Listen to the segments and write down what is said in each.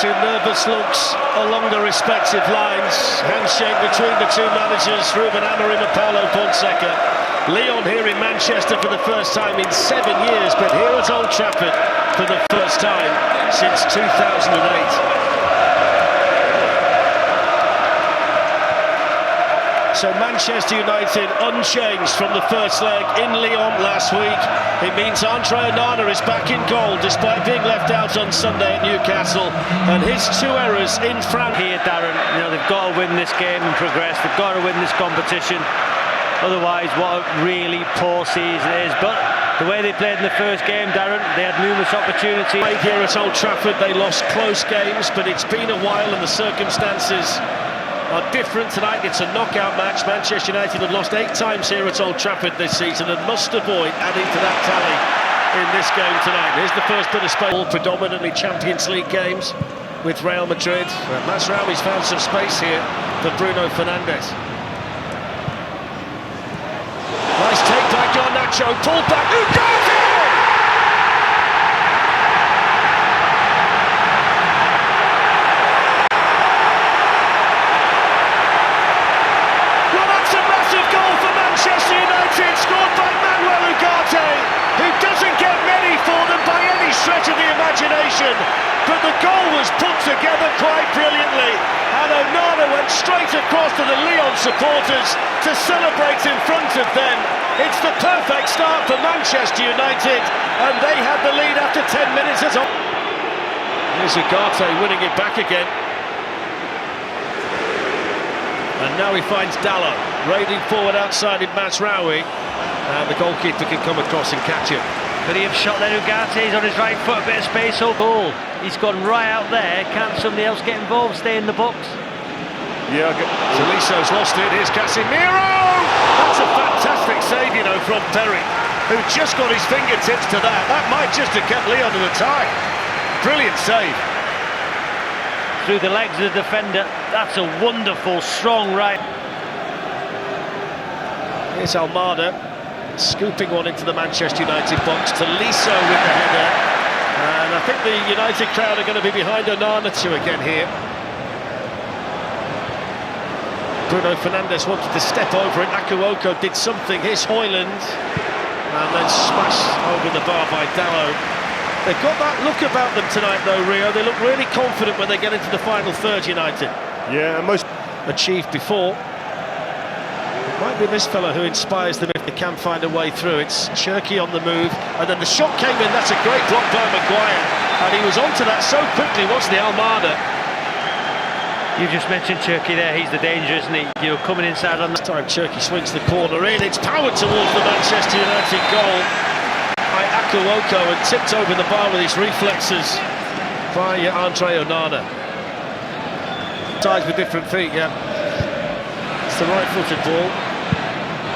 Two nervous looks along the respective lines. Handshake between the two managers, Ruben Amorim and Paulo Fonseca. Lyon here in Manchester for the first time in 7 years, but here at Old Trafford for the first time since 2008. So Manchester United unchanged from the first leg in Lyon last week. It means Andre Onana is back in goal despite being left out on Sunday at Newcastle, and his 2 errors in France. Here, Darren, you know, they've got to win this game and progress. They've got to win this competition. Otherwise, what a really poor season it is. But the way they played in the first game, Darren, they had numerous opportunities. Here at Old Trafford, they lost close games, but it's been a while and the circumstances are different tonight. It's a knockout match. Manchester United have lost 8 times here at Old Trafford this season and must avoid adding to that tally in this game tonight. Here's the first bit of space. All predominantly Champions League games with Real Madrid. Mazraoui's found some space here for Bruno Fernandes. Nice take by Garnacho, pulled back. Ugarte! Manchester United, scored by Ugarte, who doesn't get many for them by any stretch of the imagination, but the goal was put together quite brilliantly, and Onana went straight across to the Lyon supporters to celebrate in front of them. It's the perfect start for Manchester United, and they had the lead after 10 minutes. Here's Ugarte winning it back again. And now he finds Dalot, raiding forward outside in Mazraoui, and the goalkeeper can come across and catch him. Could he have shot there? Ugarte, he's on his right foot, a bit of space, all goal. He's gone right out there. Can't somebody else get involved, stay in the box? Yeah, Tolisso's lost it. Here's Casemiro! That's a fantastic save, you know, from Perry, who just got his fingertips to that. That might just have kept Lyon in the tie. Brilliant save. Through the legs of the defender. That's a wonderful, strong right. Here's Almada, scooping one into the Manchester United box. Tolisso with the header. And I think the United crowd are going to be behind Onana too again here. Bruno Fernandes wanted to step over it. Akuoko did something. Here's Højlund. And then smashed over the bar by Dalot. They've got that look about them tonight though, Rio. They look really confident when they get into the final third, United. Yeah, most achieved before. It might be this fella who inspires them if they can find a way through. It's Cherki on the move, and then the shot came in. That's a great block by Maguire, and he was onto that so quickly, wasn't he, Almada? You just mentioned Cherki there. He's the danger, isn't he? You're coming inside on that. This time Cherki swings the corner in. It's powered towards the Manchester United goal by Akuoko and tipped over the bar with his reflexes by Andre Onana. Sides with different feet, yeah. It's the right-footed ball.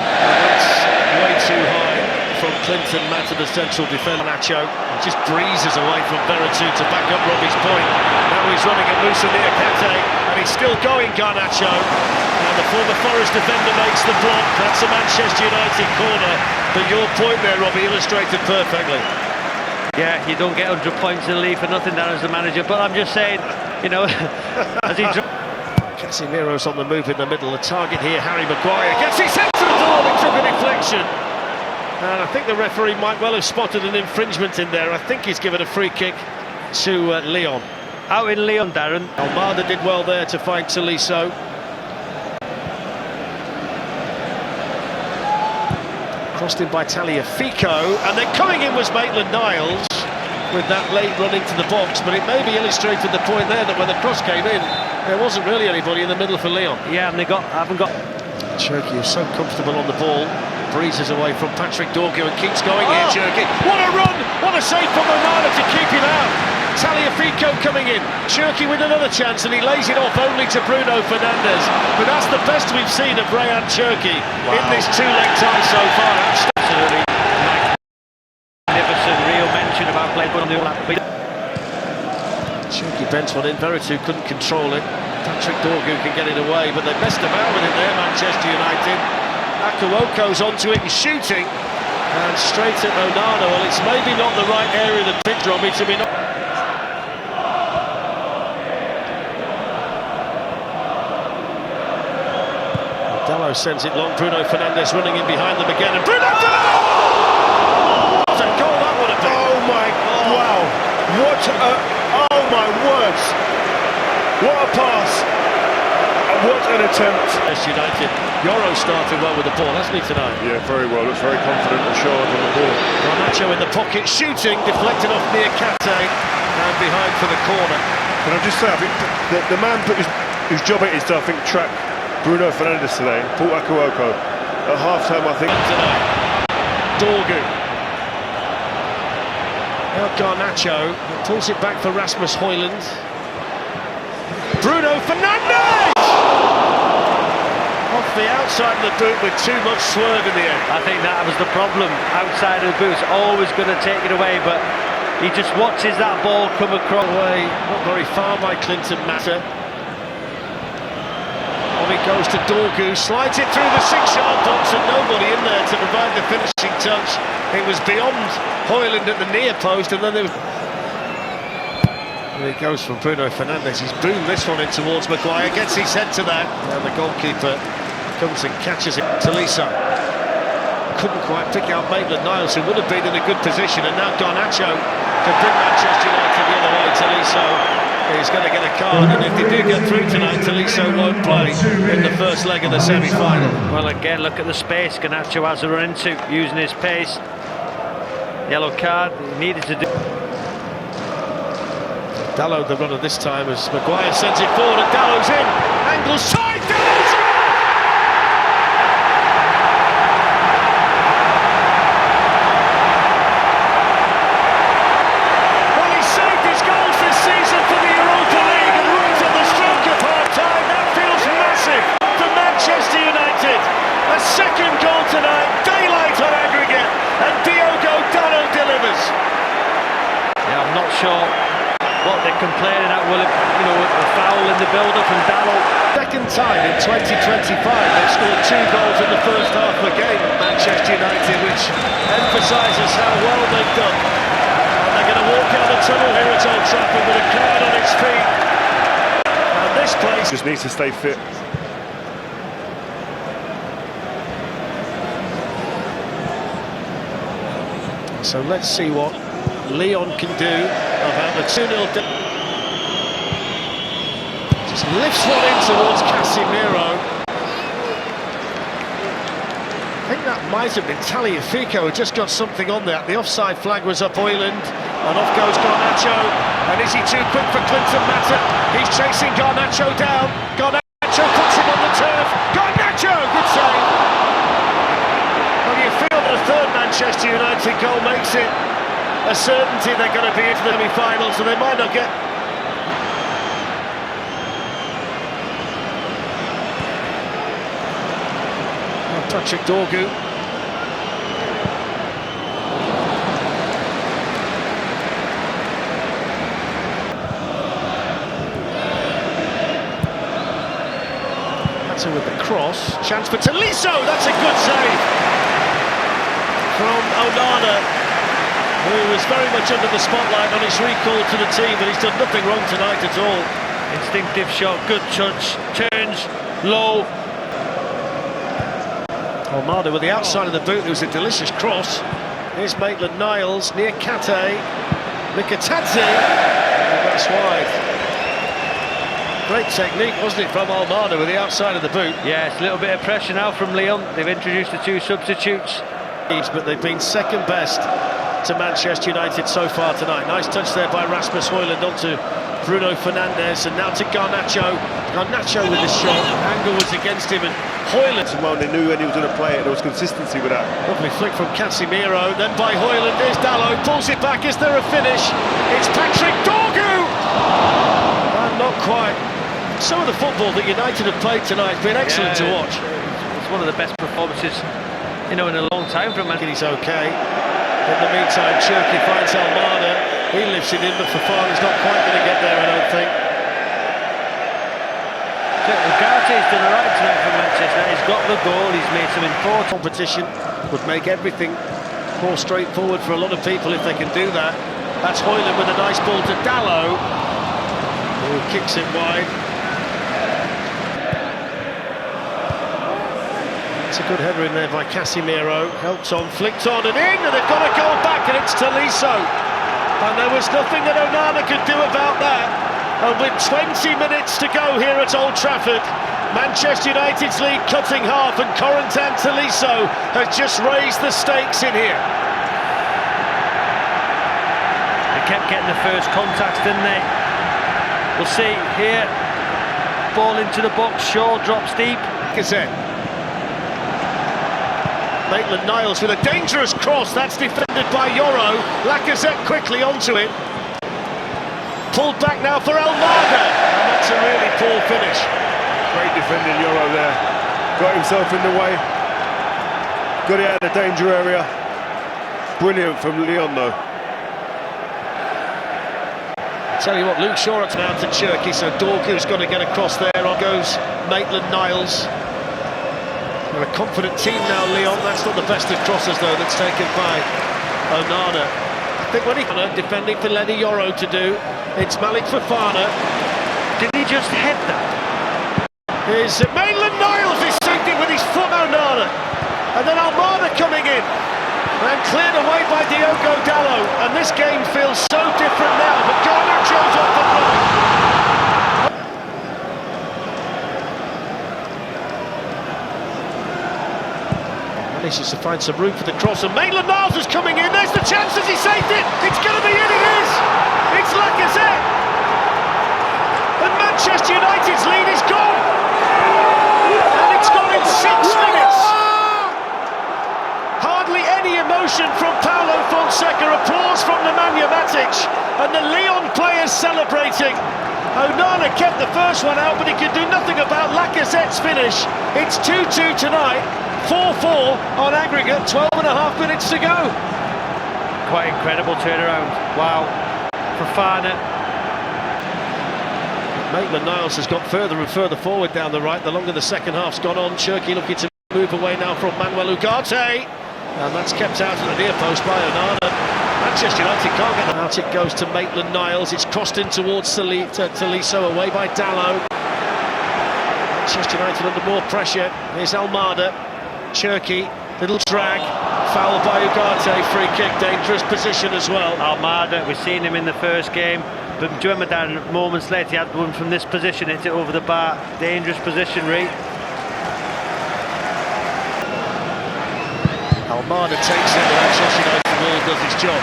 And that's way too high from Clinton Matt to the central defender. Nacho just breezes away from Veretout to back up Robbie's point. Now he's running at Moussa Niakate, and he's still going, Garnacho. And the former Forest defender makes the block. That's a Manchester United corner. But your point there, Robbie, illustrated perfectly. Yeah, you don't get 100 points in the league for nothing down as the manager, but I'm just saying, you know, as he... Casemiro's on the move in the middle. The target here, Harry Maguire, gets his head to the ball, it took a deflection. And I think the referee might well have spotted an infringement in there. I think he's given a free kick to Lyon. Out in Lyon, Darren. Almada did well there to find Tolisso. Crossed in by Tagliafico, and then coming in was Maitland-Niles with that late run into the box, but it maybe illustrated the point there that when the cross came in, there wasn't really anybody in the middle for Lyon. Yeah, and they haven't got... Cherki is so comfortable on the ball, breezes away from Patrick Dorgu and keeps going here, Cherki. What a run! What a save from Onana to keep him out! Tagliafico coming in, Cherki with another chance, and he lays it off only to Bruno Fernandes. But that's the best we've seen of Rayan Cherki in this 2-leg tie so far. Absolutely magnificent. Real mention about playing on the all-out. Cherki bent one in, Veretout couldn't control it. Patrick Dorgu can get it away, but they messed about with it there, Manchester United. Akuoko's onto it and shooting, and straight at Onana. Well, it's maybe not the right area of the pitch, Robbie, to be not... Dalot sends it long. Bruno Fernandes running in behind them again, and Bruno Fernandes! What a goal that would have been! Oh my! Wow! What a! Oh my words! What a pass! And what an attempt! Manchester United. Euro started well with the ball, hasn't he, tonight? Yeah, very well. Looks very confident and sure on the ball. Garnacho in the pocket, shooting, deflected off near Kate, and behind for the corner. Can I just say, I think the man whose job it is to, I think, track Bruno Fernandes today, Paul Akuoko, at half-time, I think. Tonight, Dorgu. Now Garnacho pulls it back for Rasmus Højlund. Bruno Fernandes! Off the outside of the boot with too much swerve in the end. I think that was the problem. Outside of the boot's always going to take it away, but he just watches that ball come across. Away, not very far by Clinton Mata. On it goes to Dorgu, slides it through the 6-yard box and nobody in there to provide the finishing touch. It was beyond Højlund at the near post, and then there was... And it goes from Bruno Fernandes. He's boomed this one in towards Maguire, gets his head to that, and the goalkeeper comes and catches it. Tolisso couldn't quite pick out Maitland-Niles, who would have been in a good position, and now Garnacho to bring Manchester United the other way. Tolisso is going to get a card, and if they do get through tonight, Tolisso won't play in the first leg of the semi-final. Well, again, look at the space Garnacho has to run into, using his pace. Yellow card, he needed to do. Dalot the runner this time as Maguire sends it forward, and Dalot's in. Angles side, Dalot's in! Well, he saved his goals this season for the Europa League, and right at the stroke of half-time, that feels massive for Manchester United. A second goal tonight, daylight on aggregate, and Diogo Dalot delivers. Yeah, I'm not sure what they're complaining at. Will it, a foul in the build-up from Dalot. Second time in 2025 they've scored 2 goals in the first half of a game, Manchester United, which emphasises how well they've done. And they're going to walk out the tunnel here at Old Trafford with a crowd on its feet. And this place Just needs to stay fit. So let's see what Lyon can do about the 2-0. Just lifts one in towards Casemiro. I think that might have been Tagliafico who just got something on there. The offside flag was up Højlund, and off goes Garnacho. And is he too quick for Clinton Mata? He's chasing Garnacho down. Garnacho puts him on the turf. Garnacho, good save. Well, you feel that a third Manchester United goal makes it a certainty they're going to be into the semi-finals, so they might not get... Patrick Dorgu. That's it with the cross. Chance for Tolisso, that's a good save from Onana, who was very much under the spotlight on his recall to the team, but he's done nothing wrong tonight at all. Instinctive shot, good touch, turns low. Almada with the outside of the boot, it was a delicious cross. Here's Maitland-Niles near Kate, Mikatadze, and that's wide. Great technique, wasn't it, from Almada with the outside of the boot? Yes, a little bit of pressure now from Lyon. They've introduced the 2 substitutes. But they've been second best to Manchester United so far tonight. Nice touch there by Rasmus Højlund onto Bruno Fernandes, and now to Garnacho. Garnacho with the shot, angle was against him, and Højlund. Well, they knew when he was going to play it, there was consistency with that. Lovely flick from Casemiro, then by Højlund, there's Dalot, pulls it back, is there a finish? It's Patrick Dorgu! And not quite. Some of the football that United have played tonight has been excellent to watch. It's one of the best performances, in a long time from Man. He's okay. In the meantime, Cherki finds Almada. He lifts it in, but Fofana's not quite going to get there, I don't think. Ugarte's done all right tonight for Manchester. He's got the goal, he's made some important Competition would make everything more straightforward for a lot of people if they can do that. That's Højlund with a nice ball to Dalot, who kicks it wide. Good header in there by Casemiro, helped on, flicked on and in, and they've got a goal back, and it's Tolisso. And there was nothing that Onana could do about that. And with 20 minutes to go here at Old Trafford, Manchester United's lead cutting half, and Corentin Tolisso has just raised the stakes in here. They kept getting the first contacts, didn't they? We'll see here. Ball into the box, Shaw drops deep. Lacazette. Maitland-Niles with a dangerous cross, that's defended by Yoro. Lacazette quickly onto it. Pulled back now for Almada, and that's a really poor finish. Great defending Euro there. Got himself in the way. Got it out of the danger area. Brilliant from Lyon though. Tell you what, Luke Shaw now to Cherky, so Dorgu's got to get across there. On goes Maitland-Niles. They're a confident team now, Lyon. That's not the best of crosses though, that's taken by Onana. I think when he defending for Lenny Yoro to do, it's Malik Fofana. Did he just head that? Here's Maitland-Niles, he's saved it with his foot, Onana. And then Almada coming in. And cleared away by Diogo Dalot. And this game feels so different now, but Garnacho's off the right. Manages to find some room for the cross, and Maitland-Niles is coming in. There's the chance, as he saved it. It's going to be in, it is. It's Lacazette. And Manchester United's lead is gone. And it's gone in 6 minutes. Hardly any emotion from Paulo Fonseca. Applause from Nemanja Matic. And the Lyon players celebrating. Onana kept the first one out, but he could do nothing about Lacazette's finish. It's 2-2 tonight. 4-4 on aggregate, 12.5 minutes to go. Quite incredible turnaround. Wow. Fofana. Maitland-Niles has got further and further forward down the right. The longer the second half's gone on, Cherky looking to move away now from Manuel Ugarte. And that's kept out of the near post by Onana. Manchester United can't get them out. It goes to Maitland-Niles. It's crossed in towards Tolisso, away by Dalot. Manchester United under more pressure. Here's Almada. Cherky, little drag, foul by Ugarte, free kick, dangerous position as well. Almada, we've seen him in the first game, but do you remember, Darren, moments later he had one from this position, hit it over the bar, dangerous position, Reed. Almada takes it, and Manchester United ball does his job.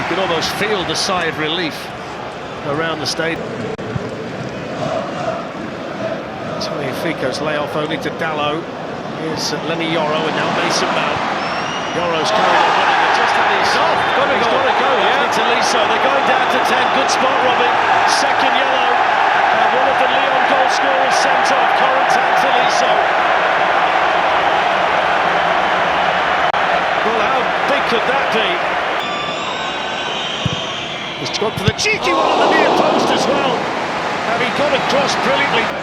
You can almost feel the sigh of relief around the stadium. Tolisso layoff only to Dalot. Here's Lenny Yoro, and now Mason Mount. Yoro's carried on running, and just had his off. He's got to go, yeah. Tolisso, they're going down to 10. Good spot, Robbie. Second yellow. And one of the Lyon goal scorers sent off, Corentin Tolisso. Well, how big could that be? He's gone for the cheeky one on the near post as well. And he got across brilliantly.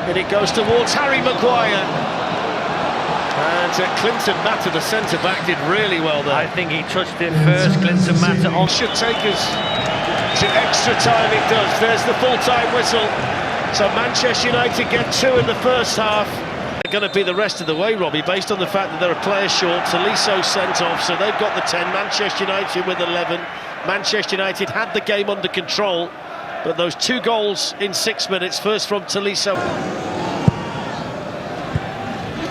And it goes towards Harry Maguire. And Clinton Mata, the centre-back, did really well there. I think he touched it first, Clinton Mata. Should take us to extra time, it does. There's the full-time whistle. So Manchester United get 2 in the first half. They're going to be the rest of the way, Robbie, based on the fact that they're a player short. Tolisso sent off, so they've got the 10. Manchester United with 11. Manchester United had the game under control. But those 2 goals in 6 minutes, first from Tolisso.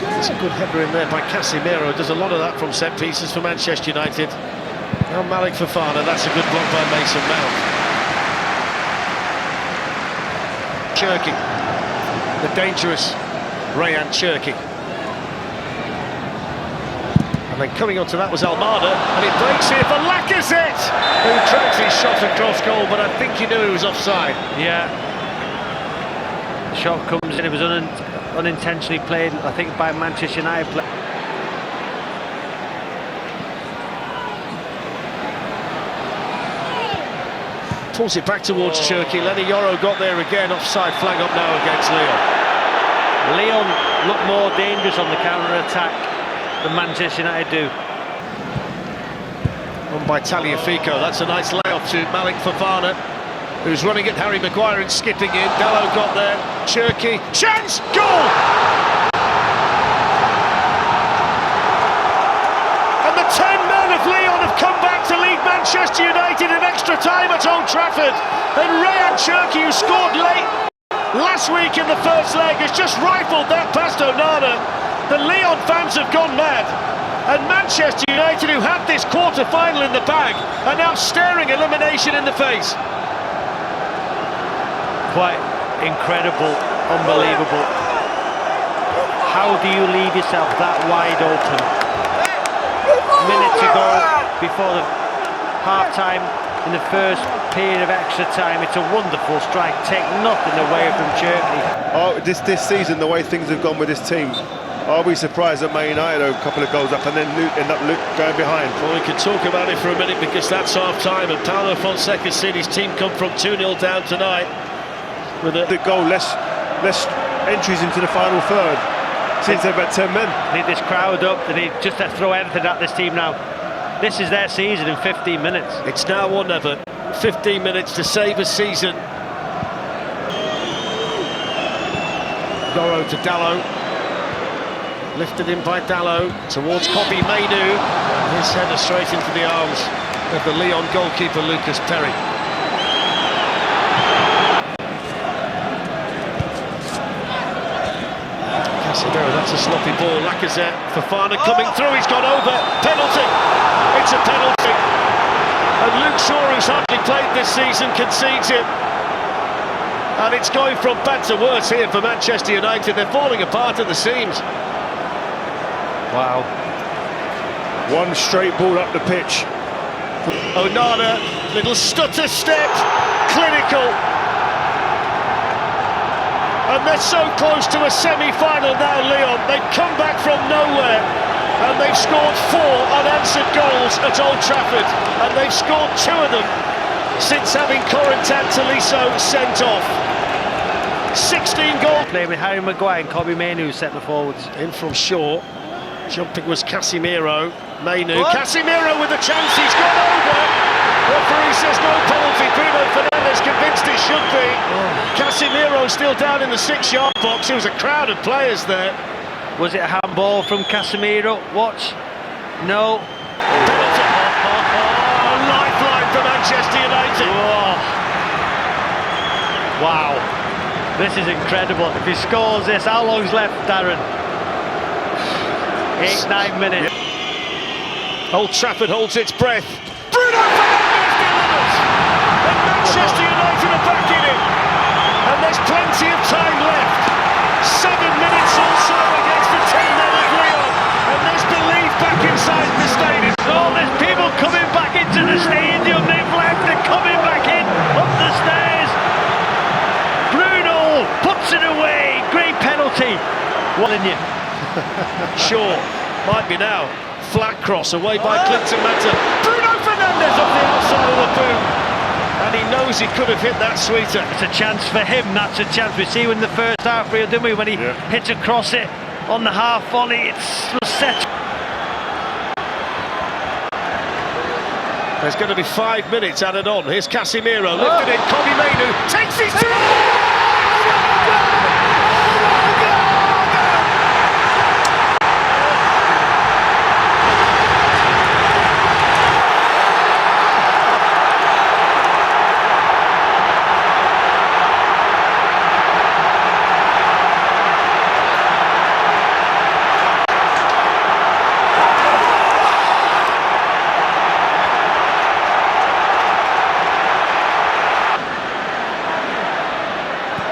There's a good header in there by Casemiro. Does a lot of that from set pieces for Manchester United. Now Malik Fofana, that's a good block by Mason Mount. Cherky, the dangerous Rayan Cherky. And then coming onto that was Almada, and it breaks here for Lacazette, who drags his shot across goal, but I think he knew he was offside. Yeah. The shot comes in, it was unintentionally played, I think, by Manchester United. Pulls it back towards Cherky. Lenny Yoro got there again, offside flag up now against Lyon. Lyon look more dangerous on the counter-attack than Manchester United do. On by Taliafico, that's a nice layoff to Malik Fofana, who's running at Harry Maguire and skipping in. Dalot got there, Cherky, chance, goal! Manchester United in extra time at Old Trafford, and Ryan Cherki, who scored late last week in the first leg, has just rifled that past Onana. The Lyon fans have gone mad, and Manchester United, who had this quarter-final in the bag, are now staring elimination in the face. Quite incredible, unbelievable. How do you leave yourself that wide open? Minute to go before the half-time in the first period of extra time. It's a wonderful strike. Take nothing away from Cherki. Oh, this season, the way things have gone with this team, are we surprised that Man United are a couple of goals up and then end up going behind? Well, we can talk about it for a minute because that's half-time, and Paulo Fonseca's seen his team come from 2-0 down tonight. With the goal, less entries into the final third. Since they've had 10 men. Need this crowd up. They need just to throw everything at this team now. This is their season in 15 minutes. It's now or never. 15 minutes to save a season. Goro to Dalot. Lifted in by Dalot towards Kobbie Mainoo. His header straight into the arms of the Lyon goalkeeper Lucas Perry. That's a sloppy ball. Lacazette, Fofana coming through, he's gone over. Penalty! It's a penalty. And Luke Shaw, who's hardly played this season, concedes it. And it's going from bad to worse here for Manchester United. They're falling apart at the seams. Wow. One straight ball up the pitch. Onana, little stutter step, clinical. And they're so close to a semi-final now, Lyon. They've come back from nowhere, and they've scored 4 unanswered goals at Old Trafford, and they've scored 2 of them since having Corentin Tolisso sent off. 16 goals. Playing with Harry Maguire and Kobbie Mainoo set the forwards. In from Shaw. Jumping was Casemiro. Mainoo. Casemiro with a chance. He's gone over. Referee says no penalty. Bruno Fernandes convinced it should be. Casemiro still down in the 6-yard box. There was a crowd of players there. Was it a handball from Casemiro? Watch. No. Penalty. Lifeline for Manchester United. Wow. This is incredible. If he scores this, how long's left, Darren? 8-9 minutes. Old Trafford holds its breath. Bruno Fernandes delivers! And Manchester United are back in it. And there's plenty of time left. 7 minutes or so against the 10 men of Lyon. And there's belief back inside the stadium. Oh, there's people coming back into the stadium. They've left. They're coming back in up the stairs. Bruno puts it away. Great penalty. Well in you. Sure, might be now. Flat cross away by Clinton Mata. Bruno Fernandes off the outside of the boot. And he knows he could have hit that sweeter. It's a chance for him, that's a chance. We see in the first half reel, didn't we, when he hits across it on the half volley. It's set. There's going to be 5 minutes added on. Here's Casemiro, lifted in, Kobbie Mainoo takes his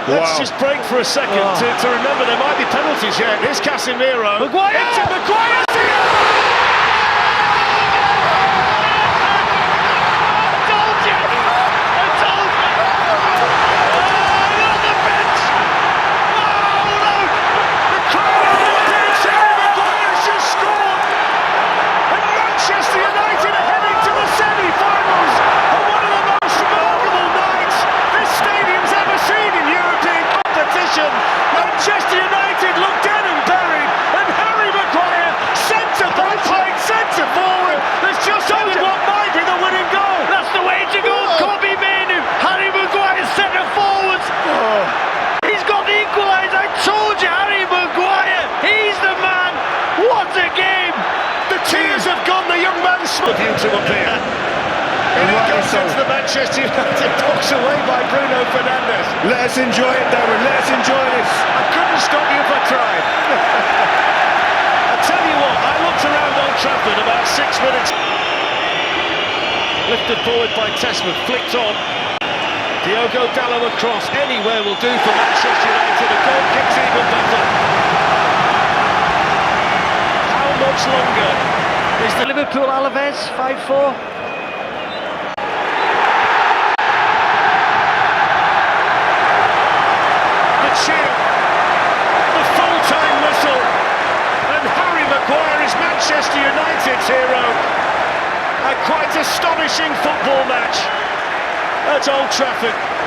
Let's just break for a second to remember there might be penalties yet. Here's Casemiro. Maguire! Into Maguire! Manchester United look dead and buried, and Harry Maguire centre-back playing centre-forward has just added what might be the winning goal. That's the way to go. Kobbie Mainoo, Harry Maguire centre-forwards. He's got the equaliser. I told you, Harry Maguire, he's the man. What a game. The tears have gone, the young man's view to appear. And it rightly goes so. into the Manchester United box away by Bruno Fernandes. Let us enjoy it, Darren. Let us enjoy this. I couldn't stop you if I tried. I tell you what, I looked around Old Trafford about 6 minutes. Lifted forward by Tessman, flicked on. Diogo Dallo across, anywhere will do for Manchester United. A goal kick's even better. How much longer is the Liverpool Alaves 5-4. cheer, the full-time whistle, and Harry Maguire is Manchester United's hero. A quite astonishing football match at Old Trafford.